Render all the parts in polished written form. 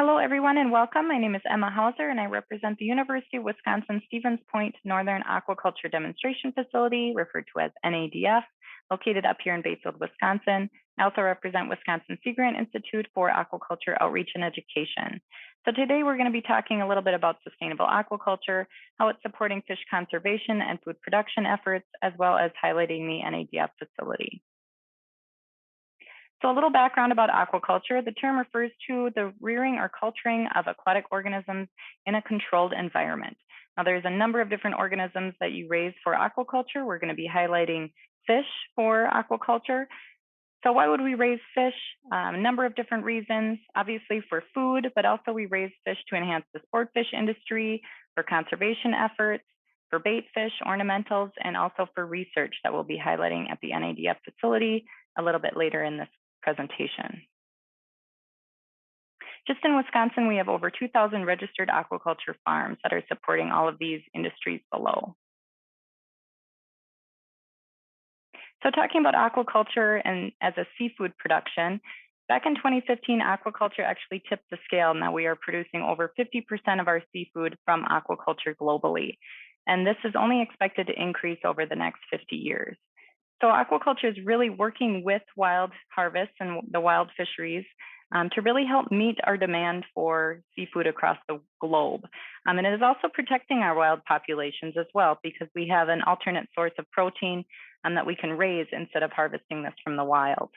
Hello, everyone, and welcome. My name is Emma Hauser, and I represent the University of Wisconsin-Stevens Point Northern Aquaculture Demonstration Facility, referred to as NADF, located up here in Bayfield, Wisconsin. I also represent Wisconsin Sea Grant Institute for Aquaculture Outreach and Education. So today we're going to be talking a little bit about sustainable aquaculture, how it's supporting fish conservation and food production efforts, as well as highlighting the NADF facility. So a little background about aquaculture. The term refers to the rearing or culturing of aquatic organisms in a controlled environment. Now, there's a number of different organisms that you raise for aquaculture. We're going to be highlighting fish for aquaculture. So why would we raise fish? A number of different reasons, obviously for food, but also we raise fish to enhance the sport fish industry, for conservation efforts, for bait fish, ornamentals, and also for research that we'll be highlighting at the NADF facility a little bit later in this presentation. Just in Wisconsin, we have over 2,000 registered aquaculture farms that are supporting all of these industries below. So talking about aquaculture and as a seafood production, back in 2015, aquaculture actually tipped the scale. Now we are producing over 50% of our seafood from aquaculture globally. And this is only expected to increase over the next 50 years. So aquaculture is really working with wild harvests and the wild fisheries to really help meet our demand for seafood across the globe. And it is also protecting our wild populations as well, because we have an alternate source of protein that we can raise instead of harvesting this from the wild.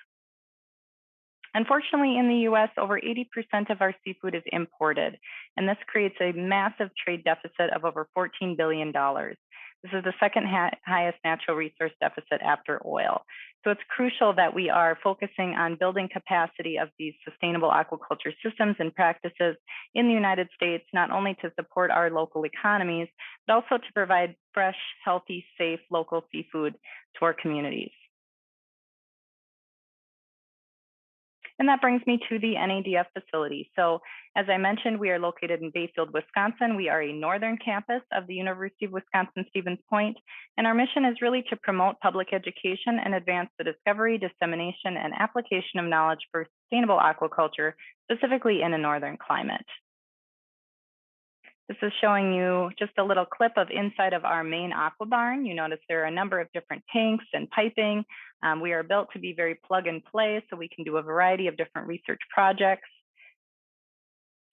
Unfortunately, in the US, over 80% of our seafood is imported, and this creates a massive trade deficit of over $14 billion. This is the second highest natural resource deficit after oil. So it's crucial that we are focusing on building capacity of these sustainable aquaculture systems and practices in the United States, not only to support our local economies, but also to provide fresh, healthy, safe local seafood to our communities. And that brings me to the NADF facility. So as I mentioned, we are located in Bayfield, Wisconsin. We are a northern campus of the University of Wisconsin-Stevens Point, and our mission is really to promote public education and advance the discovery, dissemination, and application of knowledge for sustainable aquaculture, specifically in a northern climate. This is showing you just a little clip of inside of our main Aqua Barn. You notice there are a number of different tanks and piping. We are built to be very plug and play, so we can do a variety of different research projects.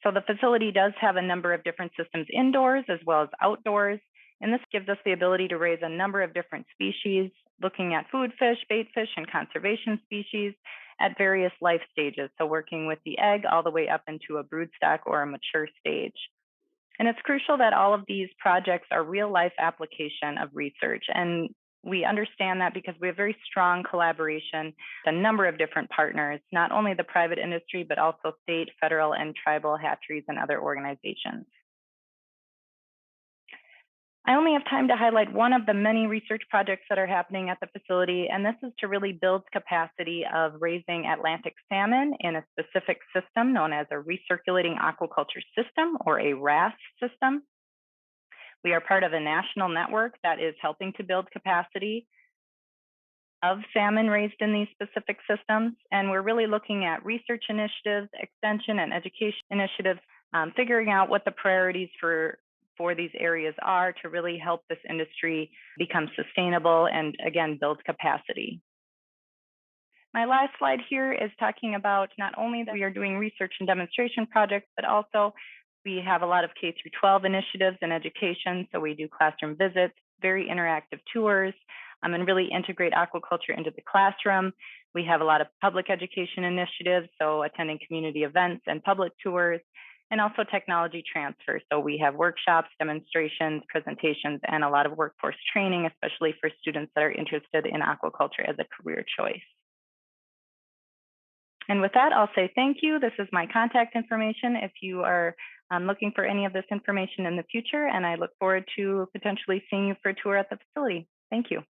So the facility does have a number of different systems indoors as well as outdoors, and this gives us the ability to raise a number of different species, looking at food fish, bait fish, and conservation species at various life stages. So working with the egg all the way up into a broodstock or a mature stage. And it's crucial that all of these projects are real life application of research. And we understand that because we have very strong collaboration with a number of different partners, not only the private industry, but also state, federal, and tribal hatcheries and other organizations. I only have time to highlight one of the many research projects that are happening at the facility, and this is to really build capacity of raising Atlantic salmon in a specific system known as a recirculating aquaculture system, or a RAS system. We are part of a national network that is helping to build capacity of salmon raised in these specific systems, and we're really looking at research initiatives, extension and education initiatives, figuring out what the priorities for these areas are to really help this industry become sustainable and, again, build capacity. My last slide here is talking about not only that we are doing research and demonstration projects, but also we have a lot of K12 initiatives in education. So we do classroom visits, very interactive tours, and really integrate aquaculture into the classroom. We have a lot of public education initiatives, so attending community events and public tours, and also technology transfer. So we have workshops, demonstrations, presentations, and a lot of workforce training, especially for students that are interested in aquaculture as a career choice. And with that, I'll say thank you. This is my contact information if you are looking for any of this information in the future, and I look forward to potentially seeing you for a tour at the facility. Thank you.